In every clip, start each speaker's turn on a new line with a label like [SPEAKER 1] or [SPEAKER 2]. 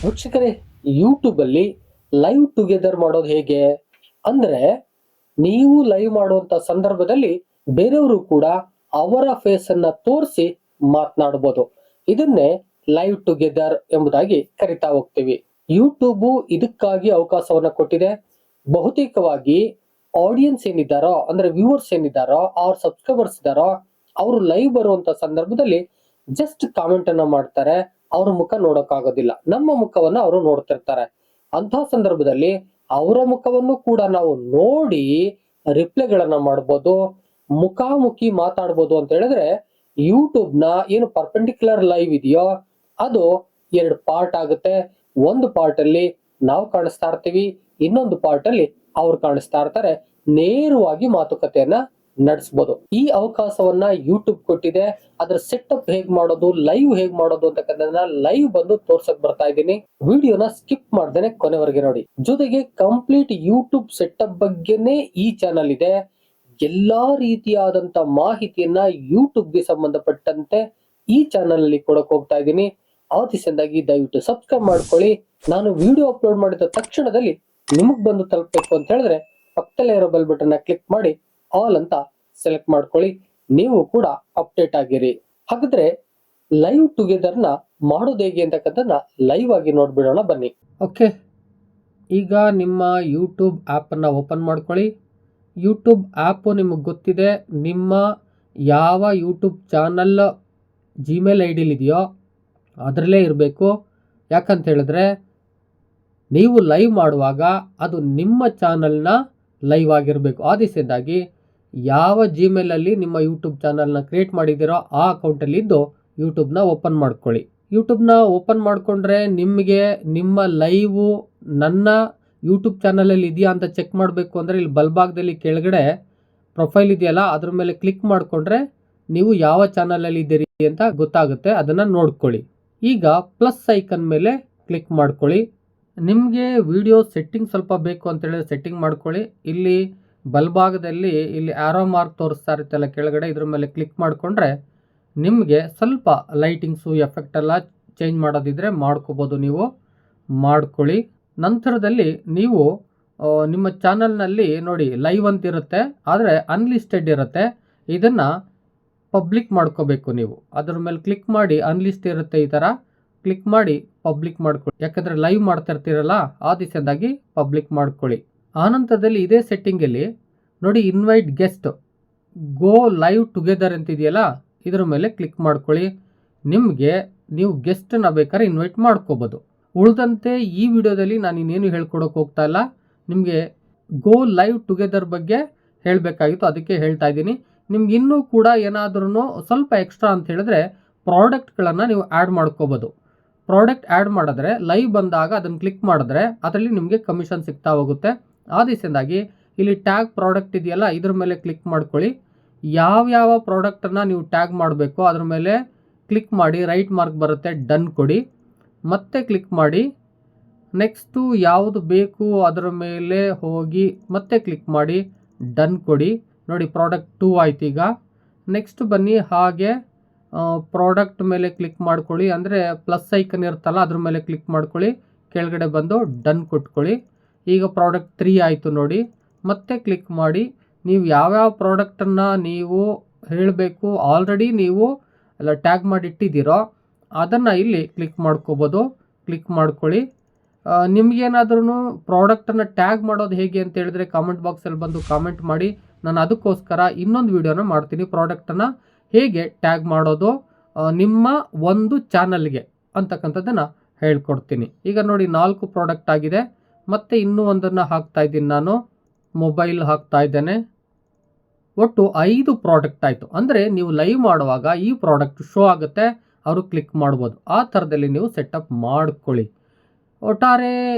[SPEAKER 1] ವೀಕ್ಷಕರೇ, ಯೂಟ್ಯೂಬ್ ಅಲ್ಲಿ live together ಮಾಡೋದು ಹೇಗೆ ಅಂದ್ರೆ, ನೀವು ಲೈವ್ ಮಾಡುವಂತ ಸಂದರ್ಭದಲ್ಲಿ ಬೇರೆಯವರು ಕೂಡ ಅವರ ಫೇಸ್ ಅನ್ನ ತೋರಿಸಿ ಮಾತನಾಡಬಹುದು. ಇದನ್ನೇ ಲೈವ್ ಟುಗೆದರ್ ಎಂಬುದಾಗಿ ಕರಿತಾ ಹೋಗ್ತೀವಿ. ಯೂಟ್ಯೂಬ್ ಇದಕ್ಕಾಗಿ ಅವಕಾಶವನ್ನ ಕೊಟ್ಟಿದೆ. ಬಹುತೇಕವಾಗಿ ಆಡಿಯನ್ಸ್ ಏನಿದ್ದಾರೋ, ಅಂದ್ರೆ ವ್ಯೂವರ್ಸ್ ಏನಿದ್ದಾರೋ, ಅವ್ರ ಸಬ್ಸ್ಕ್ರೈಬರ್ಸ್ ಇದ್ದಾರೋ, ಅವರು ಲೈವ್ ಬರುವಂತ ಸಂದರ್ಭದಲ್ಲಿ ಜಸ್ಟ್ ಕಾಮೆಂಟ್ ಅನ್ನ ಮಾಡ್ತಾರೆ. ಅವ್ರ ಮುಖ ನೋಡೋಕ್ಕಾಗೋದಿಲ್ಲ, ನಮ್ಮ ಮುಖವನ್ನ ಅವರು ನೋಡ್ತಿರ್ತಾರೆ. ಅಂತ ಸಂದರ್ಭದಲ್ಲಿ ಅವರ ಮುಖವನ್ನು ಕೂಡ ನಾವು ನೋಡಿ ರಿಪ್ಲೈಗಳನ್ನ ಮಾಡ್ಬೋದು, ಮುಖಾಮುಖಿ ಮಾತಾಡ್ಬೋದು. ಅಂತ ಹೇಳಿದ್ರೆ ಯೂಟ್ಯೂಬ್ ನ ಏನು ಪರ್ಪೆಂಡಿಕ್ಯುಲರ್ ಲೈವ್ ಇದೆಯೋ ಅದು ಎರಡು ಪಾರ್ಟ್ ಆಗುತ್ತೆ. ಒಂದು ಪಾರ್ಟ್ ಅಲ್ಲಿ ನಾವು ಕಾಣಿಸ್ತಾ ಇರ್ತೀವಿ, ಇನ್ನೊಂದು ಪಾರ್ಟ್ ಅಲ್ಲಿ ಅವ್ರು ಕಾಣಿಸ್ತಾ ಇರ್ತಾರೆ. ನೇರವಾಗಿ ಮಾತುಕತೆಯನ್ನ ನಡೆಸಬಹುದು. ಈ ಅವಕಾಶವನ್ನ ಯೂಟ್ಯೂಬ್ ಕೊಟ್ಟಿದೆ. ಅದ್ರ ಸೆಟಪ್ ಹೇಗ್ ಮಾಡೋದು, ಲೈವ್ ಹೇಗ್ ಮಾಡೋದು ಅಂತಕ್ಕಂಥದ್ದನ್ನ ಲೈವ್ ಬಂದು ತೋರ್ಸಕ್ ಬರ್ತಾ ಇದ್ದೀನಿ. ವಿಡಿಯೋನ ಸ್ಕಿಪ್ ಮಾಡ್ದೇನೆ ಕೊನೆವರೆಗೆ ನೋಡಿ. ಜೊತೆಗೆ ಕಂಪ್ಲೀಟ್ ಯೂಟ್ಯೂಬ್ ಸೆಟಪ್ ಬಗ್ಗೆನೇ ಈ ಚಾನಲ್ ಇದೆ. ಎಲ್ಲಾ ರೀತಿಯಾದಂತ ಮಾಹಿತಿಯನ್ನ ಯೂಟ್ಯೂಬ್ಗೆ ಸಂಬಂಧಪಟ್ಟಂತೆ ಈ ಚಾನಲ್ ಅಲ್ಲಿ ಕೊಡಕ್ ಹೋಗ್ತಾ ಇದ್ದೀನಿ. ಆದಿಸಂದಾಗಿ ದಯವಿಟ್ಟು ಸಬ್ಸ್ಕ್ರೈಬ್ ಮಾಡ್ಕೊಳ್ಳಿ. ನಾನು ವಿಡಿಯೋ ಅಪ್ಲೋಡ್ ಮಾಡಿದ ತಕ್ಷಣದಲ್ಲಿ ನಿಮಗ್ ಬಂದು ತಲುಪಬೇಕು ಅಂತ ಹೇಳಿದ್ರೆ ಪಕ್ಕದಲ್ಲೇ ಇರೋ ಬೆಲ್ ಬಟನ್ ಕ್ಲಿಕ್ ಮಾಡಿ ಆಲ್ ಅಂತ ಸೆಲೆಕ್ಟ್ ಮಾಡ್ಕೊಳ್ಳಿ. ನೀವು ಕೂಡ ಅಪ್ಡೇಟ್ ಆಗಿರಿ. ಹಾಗಾದ್ರೆ ಲೈವ್ ಟುಗೆದರ್ ನ ಮಾಡೋದು ಹೇಗೆ ಅಂತಕ್ಕಂಥದ್ದನ್ನ ಲೈವ್ ಆಗಿ ನೋಡ್ಬಿಡೋಣ ಬನ್ನಿ. ಓಕೆ, ಈಗ ನಿಮ್ಮ ಯೂಟ್ಯೂಬ್ ಆ್ಯಪ್ ಅನ್ನ ಓಪನ್ ಮಾಡ್ಕೊಳ್ಳಿ. ಯೂಟ್ಯೂಬ್ ಆ್ಯಪು ನಿಮಗೆ ಗೊತ್ತಿದೆ. ನಿಮ್ಮ ಯಾವ ಯೂಟ್ಯೂಬ್ ಚಾನಲ್ ಜಿಮೇಲ್ ಐ ಡಿಲಿದೆಯೋ ಅದರಲ್ಲೇ ಇರಬೇಕು. ಯಾಕಂತ ಹೇಳಿದ್ರೆ ನೀವು ಲೈವ್ ಮಾಡುವಾಗ ಅದು ನಿಮ್ಮ ಚಾನಲ್ನ ಲೈವ್ ಆಗಿರಬೇಕು. ಆ ದಿಸೆಯಿಂದಾಗಿ ಯಾವ ಜಿಮೇಲಲ್ಲಿ ನಿಮ್ಮ ಯೂಟ್ಯೂಬ್ ಚಾನಲ್ನ ಕ್ರಿಯೇಟ್ ಮಾಡಿದ್ದೀರೋ ಆ ಅಕೌಂಟಲ್ಲಿ ಇದ್ದು ಯೂಟ್ಯೂಬ್ನ ಓಪನ್ ಮಾಡ್ಕೊಳ್ಳಿ. ಯೂಟ್ಯೂಬ್ನ ಓಪನ್ ಮಾಡಿಕೊಂಡ್ರೆ ನಿಮಗೆ ನಿಮ್ಮ ಲೈವು ನನ್ನ ಯೂಟ್ಯೂಬ್ ಚಾನಲಲ್ಲಿ ಇದೆಯಾ ಅಂತ ಚೆಕ್ ಮಾಡಬೇಕು ಅಂದರೆ ಇಲ್ಲಿ ಬಲಭಾಗದಲ್ಲಿ ಕೆಳಗಡೆ ಪ್ರೊಫೈಲ್ ಇದೆಯಲ್ಲ, ಅದ್ರ ಮೇಲೆ ಕ್ಲಿಕ್ ಮಾಡಿಕೊಂಡ್ರೆ ನೀವು ಯಾವ ಚಾನಲಲ್ಲಿ ಇದ್ದೀರಿ ಅಂತ ಗೊತ್ತಾಗುತ್ತೆ. ಅದನ್ನು ನೋಡ್ಕೊಳ್ಳಿ. ಈಗ ಪ್ಲಸ್ ಐಕನ್ ಮೇಲೆ ಕ್ಲಿಕ್ ಮಾಡ್ಕೊಳ್ಳಿ. ನಿಮಗೆ ವಿಡಿಯೋ ಸೆಟ್ಟಿಂಗ್ ಸ್ವಲ್ಪ ಬೇಕು ಅಂತ ಹೇಳಿದ್ರೆ ಸೆಟ್ಟಿಂಗ್ ಮಾಡ್ಕೊಳ್ಳಿ. ಇಲ್ಲಿ ಬಲಭಾಗದಲ್ಲಿ ಇಲ್ಲಿ ಆರೋ ಮಾರ್ಕ್ ತೋರಿಸ್ತಾ ಇರುತ್ತಲ್ಲ ಕೆಳಗಡೆ, ಇದ್ರ ಮೇಲೆ ಕ್ಲಿಕ್ ಮಾಡಿಕೊಂಡ್ರೆ ನಿಮಗೆ ಸ್ವಲ್ಪ ಲೈಟಿಂಗ್ಸು ಎಫೆಕ್ಟ್ ಎಲ್ಲ ಚೇಂಜ್ ಮಾಡೋದಿದ್ರೆ ಮಾಡ್ಕೋಬೋದು, ನೀವು ಮಾಡ್ಕೊಳ್ಳಿ. ನಂತರದಲ್ಲಿ ನೀವು ನಿಮ್ಮ ಚಾನಲ್ನಲ್ಲಿ ನೋಡಿ ಲೈವ್ ಅಂತ ಇರುತ್ತೆ, ಆದರೆ ಅನ್ಲಿಸ್ಟೆಡ್ ಇರುತ್ತೆ. ಇದನ್ನು ಪಬ್ಲಿಕ್ ಮಾಡ್ಕೋಬೇಕು ನೀವು. ಅದ್ರ ಮೇಲೆ ಕ್ಲಿಕ್ ಮಾಡಿ, ಅನ್ಲಿಸ್ಟ್ ಇರುತ್ತೆ ಈ ಥರ, ಕ್ಲಿಕ್ ಮಾಡಿ ಪಬ್ಲಿಕ್ ಮಾಡ್ಕೊಳ್ಳಿ. ಯಾಕಂದರೆ ಲೈವ್ ಮಾಡ್ತಾ ಇರ್ತೀರಲ್ಲ ಆ ದಿಸೆಯಿಂದಾಗಿ ಪಬ್ಲಿಕ್ ಮಾಡ್ಕೊಳ್ಳಿ. ಆನಂತರದಲ್ಲಿ ಇದೇ ಸೆಟ್ಟಿಂಗಲ್ಲಿ ನೋಡಿ invite guest go live together ಅಂತಿದೆಯಲ್ಲ, ಇದ್ರ ಮೇಲೆ ಕ್ಲಿಕ್ ಮಾಡ್ಕೊಳ್ಳಿ. ನಿಮಗೆ ನೀವು ಗೆಸ್ಟನ್ನ ಬೇಕಾದ್ರೆ ಇನ್ವೈಟ್ ಮಾಡ್ಕೋಬೋದು. ಉಳಿದಂತೆ ಈ ವಿಡಿಯೋದಲ್ಲಿ ನಾನು ಇನ್ನೇನು ಹೇಳ್ಕೊಡೋಕೆ ಹೋಗ್ತಾ ಇಲ್ಲ. ನಿಮಗೆ ಗೋ ಲೈವ್ ಟುಗೆದರ್ ಬಗ್ಗೆ ಹೇಳಬೇಕಾಗಿತ್ತು, ಅದಕ್ಕೆ ಹೇಳ್ತಾ ಇದ್ದೀನಿ. ನಿಮ್ಗೆ ಇನ್ನೂ ಕೂಡ ಏನಾದ್ರೂ ಸ್ವಲ್ಪ ಎಕ್ಸ್ಟ್ರಾ ಅಂತ ಹೇಳಿದ್ರೆ ಪ್ರಾಡಕ್ಟ್ಗಳನ್ನು ನೀವು ಆ್ಯಡ್ ಮಾಡ್ಕೋಬೋದು. ಪ್ರಾಡಕ್ಟ್ ಆ್ಯಡ್ ಮಾಡಿದ್ರೆ ಲೈವ್ ಬಂದಾಗ ಅದನ್ನು ಕ್ಲಿಕ್ ಮಾಡಿದ್ರೆ ಅದರಲ್ಲಿ ನಿಮಗೆ ಕಮಿಷನ್ ಸಿಗ್ತಾ ಹೋಗುತ್ತೆ. ಆ ದಿಸೆಯಿಂದಾಗಿ ಇಲ್ಲಿ ಟ್ಯಾಗ್ ಪ್ರಾಡಕ್ಟ್ ಇದೆಯಲ್ಲ, ಇದ್ರ ಮೇಲೆ ಕ್ಲಿಕ್ ಮಾಡ್ಕೊಳ್ಳಿ. ಯಾವ್ಯಾವ ಪ್ರಾಡಕ್ಟನ್ನು ನೀವು ಟ್ಯಾಗ್ ಮಾಡಬೇಕು ಅದ್ರ ಮೇಲೆ ಕ್ಲಿಕ್ ಮಾಡಿ, ರೈಟ್ ಮಾರ್ಕ್ ಬರುತ್ತೆ, ಡನ್ ಕೊಡಿ, ಮತ್ತೆ ಕ್ಲಿಕ್ ಮಾಡಿ. ನೆಕ್ಸ್ಟು ಯಾವುದು ಬೇಕು ಅದರ ಮೇಲೆ ಹೋಗಿ ಮತ್ತೆ ಕ್ಲಿಕ್ ಮಾಡಿ, ಡನ್ ಕೊಡಿ. ನೋಡಿ ಪ್ರಾಡಕ್ಟ್ 2 ಆಯ್ತು. ಈಗ ನೆಕ್ಸ್ಟ್ ಬನ್ನಿ, ಹಾಗೆ ಪ್ರಾಡಕ್ಟ್ ಮೇಲೆ ಕ್ಲಿಕ್ ಮಾಡ್ಕೊಳ್ಳಿ. ಅಂದರೆ ಪ್ಲಸ್ ಐಕನ್ ಇರುತ್ತಲ್ಲ ಅದ್ರ ಮೇಲೆ ಕ್ಲಿಕ್ ಮಾಡ್ಕೊಳ್ಳಿ, ಕೆಳಗಡೆ ಬಂದು ಡನ್ ಕೊಟ್ಕೊಳ್ಳಿ. ಈಗ ಪ್ರಾಡಕ್ಟ್ 3 ಆಯಿತು ನೋಡಿ, ಮತ್ತೆ ಕ್ಲಿಕ್ ಮಾಡಿ. ನೀವು ಯಾವ್ಯಾವ ಪ್ರಾಡಕ್ಟನ್ನು ನೀವು ಹೇಳಬೇಕು ಆಲ್ರೆಡಿ ನೀವು ಎಲ್ಲ ಟ್ಯಾಗ್ ಮಾಡಿ ಇಟ್ಟಿದ್ದೀರೋ ಅದನ್ನು ಇಲ್ಲಿ ಕ್ಲಿಕ್ ಮಾಡ್ಕೋಬೋದು. ಕ್ಲಿಕ್ ಮಾಡ್ಕೊಳ್ಳಿ. ನಿಮಗೇನಾದ್ರೂ ಪ್ರಾಡಕ್ಟನ್ನು ಟ್ಯಾಗ್ ಮಾಡೋದು ಹೇಗೆ ಅಂತ ಹೇಳಿದ್ರೆ ಕಾಮೆಂಟ್ ಬಾಕ್ಸಲ್ಲಿ ಬಂದು ಕಾಮೆಂಟ್ ಮಾಡಿ. ನಾನು ಅದಕ್ಕೋಸ್ಕರ ಇನ್ನೊಂದು ವಿಡಿಯೋನ ಮಾಡ್ತೀನಿ, ಪ್ರಾಡಕ್ಟನ್ನು ಹೇಗೆ ಟ್ಯಾಗ್ ಮಾಡೋದು ನಿಮ್ಮ ಒಂದು ಚಾನಲ್ಗೆ ಅಂತಕ್ಕಂಥದ್ದನ್ನು ಹೇಳ್ಕೊಡ್ತೀನಿ. ಈಗ ನೋಡಿ 4 ಪ್ರಾಡಕ್ಟ್ ಆಗಿದೆ. ಮತ್ತು ಇನ್ನೂ ಒಂದನ್ನು ಹಾಕ್ತಾ ಇದ್ದೀನಿ, ನಾನು ಮೊಬೈಲ್ ಹಾಕ್ತಾ ಇದ್ದೇನೆ. ಒಟ್ಟು 5 ಪ್ರಾಡಕ್ಟ್ ಆಯಿತು. ಅಂದರೆ ನೀವು ಲೈವ್ ಮಾಡುವಾಗ ಈ ಪ್ರಾಡಕ್ಟ್ ಶೋ ಆಗುತ್ತೆ, ಅವರು ಕ್ಲಿಕ್ ಮಾಡ್ಬೋದು. ಆ ಥರದಲ್ಲಿ ನೀವು ಸೆಟಪ್ ಮಾಡ್ಕೊಳ್ಳಿ. ಒಟ್ಟಾರೆ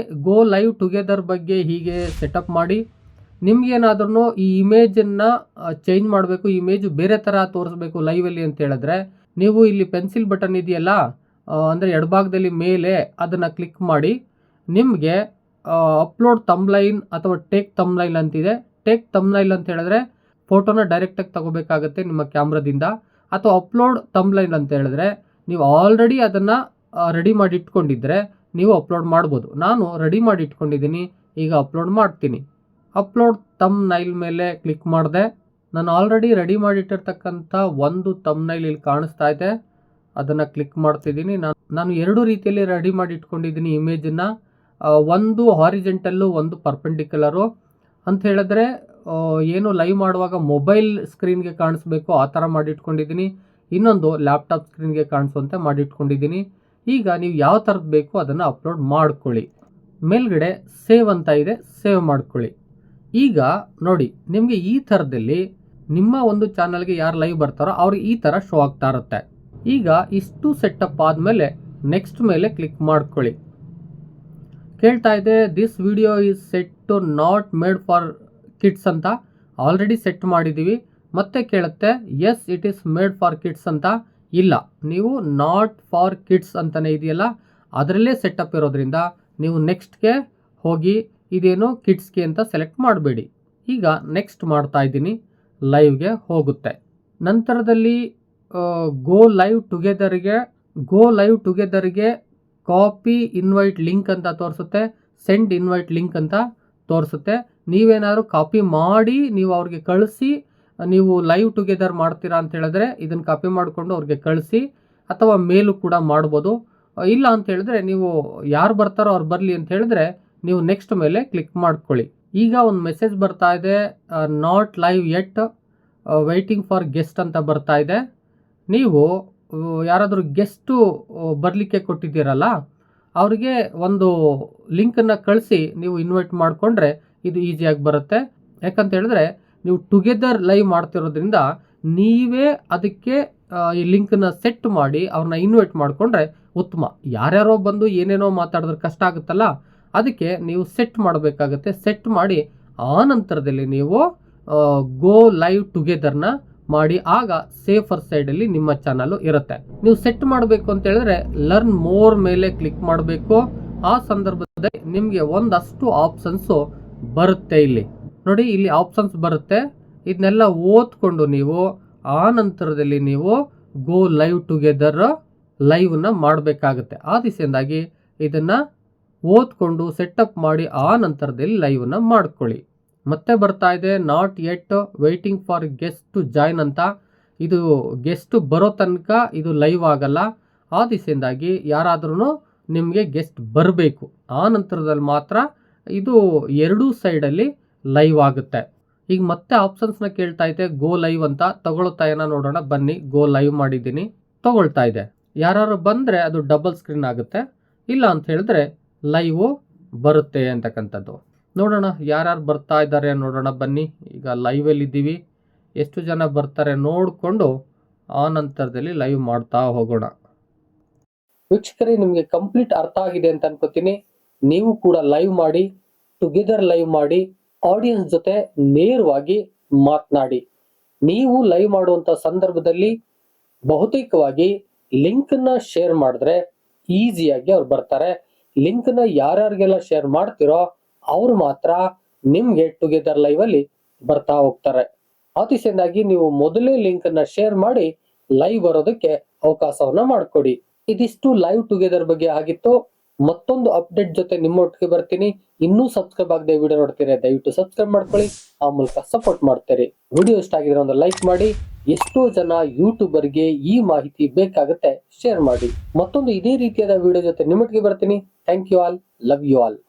[SPEAKER 1] ಗೋ ಲೈವ್ ಟುಗೆದರ್ ಬಗ್ಗೆ ಹೀಗೆ ಸೆಟಪ್ ಮಾಡಿ. ನಿಮ್ಗೇನಾದ್ರೂ ಈ ಇಮೇಜನ್ನು ಚೇಂಜ್ ಮಾಡಬೇಕು, ಇಮೇಜು ಬೇರೆ ಥರ ತೋರಿಸ್ಬೇಕು ಲೈವಲ್ಲಿ ಅಂತ ಹೇಳಿದ್ರೆ ನೀವು ಇಲ್ಲಿ ಪೆನ್ಸಿಲ್ ಬಟನ್ ಇದೆಯಲ್ಲ, ಅಂದರೆ ಎಡಭಾಗದಲ್ಲಿ ಮೇಲೆ ಅದನ್ನು ಕ್ಲಿಕ್ ಮಾಡಿ. ನಿಮಗೆ ಅಪ್ಲೋಡ್ ತಮ್ಲೈನ್ ಅಥವಾ ಟೇಕ್ ತಮ್ಲೈನ್ ಅಂತಿದೆ. ಟೇಕ್ ತಮ್ಲೈನ್ ಅಂತ ಹೇಳಿದ್ರೆ ಫೋಟೋನ ಡೈರೆಕ್ಟಾಗಿ ತಗೋಬೇಕಾಗುತ್ತೆ ನಿಮ್ಮ ಕ್ಯಾಮ್ರಾದಿಂದ. ಅಥವಾ ಅಪ್ಲೋಡ್ ತಮ್ಲೈನ್ ಅಂತ ಹೇಳಿದ್ರೆ ನೀವು ಆಲ್ರೆಡಿ ಅದನ್ನು ರೆಡಿ ಮಾಡಿ ಇಟ್ಕೊಂಡಿದ್ರೆ ನೀವು ಅಪ್ಲೋಡ್ ಮಾಡ್ಬೋದು. ನಾನು ರೆಡಿ ಮಾಡಿ ಇಟ್ಕೊಂಡಿದ್ದೀನಿ, ಈಗ ಅಪ್ಲೋಡ್ ಮಾಡ್ತೀನಿ. ಅಪ್ಲೋಡ್ ಥಂಬ್ನೈಲ್ ಮೇಲೆ ಕ್ಲಿಕ್ ಮಾಡಿದೆ. ನಾನು ಆಲ್ರೆಡಿ ರೆಡಿ ಮಾಡಿಟ್ಟಿರ್ತಕ್ಕಂಥ ಒಂದು ಥಂಬ್ನೈಲ್ ಇಲ್ಲಿ ಕಾಣಿಸ್ತಾ ಇದೆ, ಅದನ್ನು ಕ್ಲಿಕ್ ಮಾಡ್ತಿದ್ದೀನಿ. ನಾನು ಎರಡು ರೀತಿಯಲ್ಲಿ ರೆಡಿ ಮಾಡಿ ಇಟ್ಕೊಂಡಿದ್ದೀನಿ ಇಮೇಜನ್ನು. ಒಂದು ಹಾರಿಜೆಂಟಲ್ಲು, ಒಂದು ಪರ್ಪೆಂಡಿಕ್ಯುಲರು ಅಂತ ಹೇಳಿದ್ರೆ ಏನು ಲೈವ್ ಮಾಡುವಾಗ ಮೊಬೈಲ್ ಸ್ಕ್ರೀನ್ಗೆ ಕಾಣಿಸ್ಬೇಕು ಆ ಥರ ಮಾಡಿಟ್ಕೊಂಡಿದ್ದೀನಿ. ಇನ್ನೊಂದು ಲ್ಯಾಪ್ಟಾಪ್ ಸ್ಕ್ರೀನ್ಗೆ ಕಾಣಿಸುವಂತೆ ಮಾಡಿಟ್ಕೊಂಡಿದ್ದೀನಿ. ಈಗ ನೀವು ಯಾವ ಥರದ್ದು ಬೇಕು ಅದನ್ನು ಅಪ್ಲೋಡ್ ಮಾಡ್ಕೊಳ್ಳಿ. ಮೇಲ್ಗಡೆ ಸೇವ್ ಅಂತ ಇದೆ, ಸೇವ್ ಮಾಡ್ಕೊಳ್ಳಿ. ಈಗ ನೋಡಿ, ನಿಮಗೆ ಈ ಥರದಲ್ಲಿ ನಿಮ್ಮ ಒಂದು ಚಾನಲ್ಗೆ ಯಾರು ಲೈವ್ ಬರ್ತಾರೋ ಅವ್ರಿಗೆ ಈ ಥರ ಶೋ ಆಗ್ತಾ ಇರುತ್ತೆ. ಈಗ ಇಷ್ಟು ಸೆಟಪ್ ಆದಮೇಲೆ ನೆಕ್ಸ್ಟ್ ಮೇಲೆ ಕ್ಲಿಕ್ ಮಾಡ್ಕೊಳ್ಳಿ. ಕೇಳ್ತಾ ಇದೆ this video is set to not made for kids ಅಂತ. ಆಲ್ರೆಡಿ ಸೆಟ್ ಮಾಡಿದ್ದೀವಿ. ಮತ್ತೆ ಕೇಳುತ್ತೆ is it is made for kids ಅಂತ. ಇಲ್ಲ, ನೀವು ನಾಟ್ ಫಾರ್ ಕಿಡ್ಸ್ ಅಂತಲೇ ಇದೆಯಲ್ಲ ಅದರಲ್ಲೇ ಸೆಟಪ್ ಇರೋದ್ರಿಂದ ನೀವು ನೆಕ್ಸ್ಟ್ಗೆ ಹೋಗಿ ಇದೇನು ಕಿಡ್ಸ್ಗೆ ಅಂತ ಸೆಲೆಕ್ಟ್ ಮಾಡಬೇಡಿ. ಈಗ ನೆಕ್ಸ್ಟ್ ಮಾಡ್ತಾ ಇದ್ದೀನಿ, ಲೈವ್ಗೆ ಹೋಗುತ್ತೆ. ನಂತರದಲ್ಲಿ ಗೋ ಲೈವ್ ಟುಗೆದರ್ಗೆ ಕಾಪಿ ಇನ್ವೈಟ್ ಲಿಂಕ್ ಅಂತ ತೋರಿಸುತ್ತೆ, ಸೆಂಡ್ ಇನ್ವೈಟ್ ಲಿಂಕ್ ಅಂತ ತೋರಿಸುತ್ತೆ. ನೀವೇನಾದ್ರು ಕಾಪಿ ಮಾಡಿ ನೀವು ಅವ್ರಿಗೆ ಕಳಿಸಿ, ನೀವು ಲೈವ್ ಟುಗೆದರ್ ಮಾಡ್ತೀರಾ ಅಂತ ಹೇಳಿದ್ರೆ ಇದನ್ನು ಕಾಪಿ ಮಾಡಿಕೊಂಡು ಅವ್ರಿಗೆ ಕಳಿಸಿ, ಅಥವಾ ಮೇಲು ಕೂಡ ಮಾಡ್ಬೋದು. ಇಲ್ಲ ಅಂತ ಹೇಳಿದ್ರೆ ನೀವು ಯಾರು ಬರ್ತಾರೋ ಅವ್ರು ಬರಲಿ ಅಂತ ಹೇಳಿದ್ರೆ ನೀವು ನೆಕ್ಸ್ಟ್ ಮೇಲೆ ಕ್ಲಿಕ್ ಮಾಡ್ಕೊಳ್ಳಿ. ಈಗ ಒಂದು ಮೆಸೇಜ್ ಬರ್ತಾ ಇದೆ, not live yet, waiting for guest ಅಂತ ಬರ್ತಾ ಇದೆ. ನೀವು ಯಾರಾದರೂ ಗೆಸ್ಟು ಬರಲಿಕ್ಕೆ ಕೊಟ್ಟಿದ್ದೀರಲ್ಲ ಅವ್ರಿಗೆ ಒಂದು ಲಿಂಕನ್ನು ಕಳಿಸಿ ನೀವು ಇನ್ವೈಟ್ ಮಾಡಿಕೊಂಡ್ರೆ ಇದು ಈಸಿಯಾಗಿ ಬರುತ್ತೆ. ಯಾಕಂತ ಹೇಳಿದ್ರೆ ನೀವು ಟುಗೆದರ್ ಲೈವ್ ಮಾಡ್ತಿರೋದ್ರಿಂದ ನೀವೇ ಅದಕ್ಕೆ ಈ ಲಿಂಕನ್ನು ಸೆಟ್ ಮಾಡಿ ಅವ್ರನ್ನ ಇನ್ವೈಟ್ ಮಾಡಿಕೊಂಡ್ರೆ ಉತ್ತಮ. ಯಾರ್ಯಾರೋ ಬಂದು ಏನೇನೋ ಮಾತಾಡಿದ್ರೆ ಕಷ್ಟ ಆಗುತ್ತಲ್ಲ, ಅದಕ್ಕೆ ನೀವು ಸೆಟ್ ಮಾಡಬೇಕಾಗತ್ತೆ. ಸೆಟ್ ಮಾಡಿ ಆ ನಂತರದಲ್ಲಿ ನೀವು ಗೋ ಲೈವ್ ಟುಗೆದರ್ನ ಮಾಡಿ, ಆಗ ಸೇಫರ್ ಸೈಡಲ್ಲಿ ನಿಮ್ಮ ಚಾನಲ್ ಇರುತ್ತೆ. ನೀವು ಸೆಟ್ ಮಾಡಬೇಕು ಅಂತ ಹೇಳಿದ್ರೆ ಲರ್ನ್ ಮೋರ್ ಮೇಲೆ ಕ್ಲಿಕ್ ಮಾಡಬೇಕು. ಆ ಸಂದರ್ಭದಲ್ಲಿ ನಿಮಗೆ ಒಂದಷ್ಟು ಆಪ್ಷನ್ಸು ಬರುತ್ತೆ. ಇಲ್ಲಿ ನೋಡಿ, ಇಲ್ಲಿ ಆಪ್ಷನ್ಸ್ ಬರುತ್ತೆ. ಇದನ್ನೆಲ್ಲ ಓದ್ಕೊಂಡು ನೀವು ಆ ನಂತರದಲ್ಲಿ ನೀವು ಗೋ ಲೈವ್ ಟುಗೆದರ್ ಲೈವ್ನ ಮಾಡಬೇಕಾಗುತ್ತೆ. ಆ ದಿಸೆಯಿಂದಾಗಿ ಇದನ್ನು ಓದ್ಕೊಂಡು ಸೆಟಪ್ ಮಾಡಿ ಆ ನಂತರದಲ್ಲಿ ಲೈವ್ನ ಮಾಡ್ಕೊಳ್ಳಿ. ಮತ್ತೆ ಬರ್ತಾ ಇದೆ not yet, waiting for guest to join ಅಂತ. ಇದು ಗೆಸ್ಟ್ ಬರೋ ತನಕ ಇದು ಲೈವ್ ಆಗಲ್ಲ. ಆ ದಿಸೆಯಿಂದಾಗಿ ಯಾರಾದ್ರೂ ನಿಮಗೆ ಗೆಸ್ಟ್ ಬರಬೇಕು, ಆ ನಂತರದಲ್ಲಿ ಮಾತ್ರ ಇದು ಎರಡೂ ಸೈಡಲ್ಲಿ ಲೈವ್ ಆಗುತ್ತೆ. ಈಗ ಮತ್ತೆ ಆಪ್ಷನ್ಸ್ನ ಕೇಳ್ತಾ ಇದೆ, ಗೋ ಲೈವ್ ಅಂತ. ತಗೊಳ್ತಾ ಏನೋ ನೋಡೋಣ ಬನ್ನಿ. ಗೋ ಲೈವ್ ಮಾಡಿದ್ದೀನಿ, ತಗೊಳ್ತಾ ಇದೆ. ಯಾರು ಬಂದರೆ ಅದು ಡಬಲ್ ಸ್ಕ್ರೀನ್ ಆಗುತ್ತೆ, ಇಲ್ಲ ಅಂತ ಹೇಳಿದ್ರೆ ಲೈವು ಬರುತ್ತೆ ಅಂತಕ್ಕಂಥದ್ದು. ನೋಡೋಣ ಯಾರ್ಯಾರು ಬರ್ತಾ ಇದ್ದಾರೆ ನೋಡೋಣ ಬನ್ನಿ. ಈಗ ಲೈವಲ್ಲಿ ಇದ್ದೀವಿ, ಎಷ್ಟು ಜನ ಬರ್ತಾರೆ ನೋಡಿಕೊಂಡು ಆ ನಂತರದಲ್ಲಿ ಲೈವ್ ಮಾಡ್ತಾ ಹೋಗೋಣ. ವೀಕ್ಷಕರೇ, ನಿಮಗೆ ಕಂಪ್ಲೀಟ್ ಅರ್ಥ ಆಗಿದೆ ಅಂತ ಅನ್ಕೋತೀನಿ. ನೀವು ಕೂಡ ಲೈವ್ ಮಾಡಿ, ಟುಗೆದರ್ ಲೈವ್ ಮಾಡಿ, ಆಡಿಯನ್ಸ್ ಜೊತೆ ನೇರವಾಗಿ ಮಾತನಾಡಿ. ನೀವು ಲೈವ್ ಮಾಡುವಂತ ಸಂದರ್ಭದಲ್ಲಿ ಬಹುತೇಕವಾಗಿ ಲಿಂಕ್ ನ ಶೇರ್ ಮಾಡಿದ್ರೆ ಈಸಿಯಾಗಿ ಅವ್ರು ಬರ್ತಾರೆ. ಲಿಂಕ್ ನ ಯಾರ್ಯಾರಿಗೆಲ್ಲ ಶೇರ್ ಮಾಡ್ತಿರೋ ಅವ್ರು ಮಾತ್ರ ನಿಮ್ಗೆ ಟುಗೆದರ್ ಲೈವ್ ಅಲ್ಲಿ ಬರ್ತಾ ಹೋಗ್ತಾರೆ. ಅತಿಶಯವಾಗಿ ನೀವು ಮೊದಲೇ ಲಿಂಕ್ ಅನ್ನ ಶೇರ್ ಮಾಡಿ ಲೈವ್ ಬರೋದಕ್ಕೆ ಅವಕಾಶವನ್ನ ಮಾಡಿಕೊಡಿ. ಇದಿಷ್ಟು ಲೈವ್ ಟುಗೆದರ್ ಬಗ್ಗೆ ಆಗಿತ್ತು. ಮತ್ತೊಂದು ಅಪ್ಡೇಟ್ ಜೊತೆ ನಿಮ್ಮೊಟ್ಟಿಗೆ ಬರ್ತೀನಿ. ಇನ್ನೂ ಸಬ್ಸ್ಕ್ರೈಬ್ ಆಗದೆ ವಿಡಿಯೋ ನೋಡ್ತೀರಿ, ದಯವಿಟ್ಟು ಸಬ್ಸ್ಕ್ರೈಬ್ ಮಾಡ್ಕೊಳ್ಳಿ, ಆ ಮೂಲಕ ಸಪೋರ್ಟ್ ಮಾಡ್ತೀರಿ. ವಿಡಿಯೋ ಇಷ್ಟ ಆಗಿದ್ರೆ ಒಂದು ಲೈಕ್ ಮಾಡಿ. ಎಷ್ಟೋ ಜನ ಯೂಟ್ಯೂಬರ್ಗೆ ಈ ಮಾಹಿತಿ ಬೇಕಾಗುತ್ತೆ, ಶೇರ್ ಮಾಡಿ. ಮತ್ತೊಂದು ಇದೇ ರೀತಿಯಾದ ವಿಡಿಯೋ ಜೊತೆ ನಿಮ್ಮೊಟ್ಟಿಗೆ ಬರ್ತೀನಿ. Thank you all, love you all.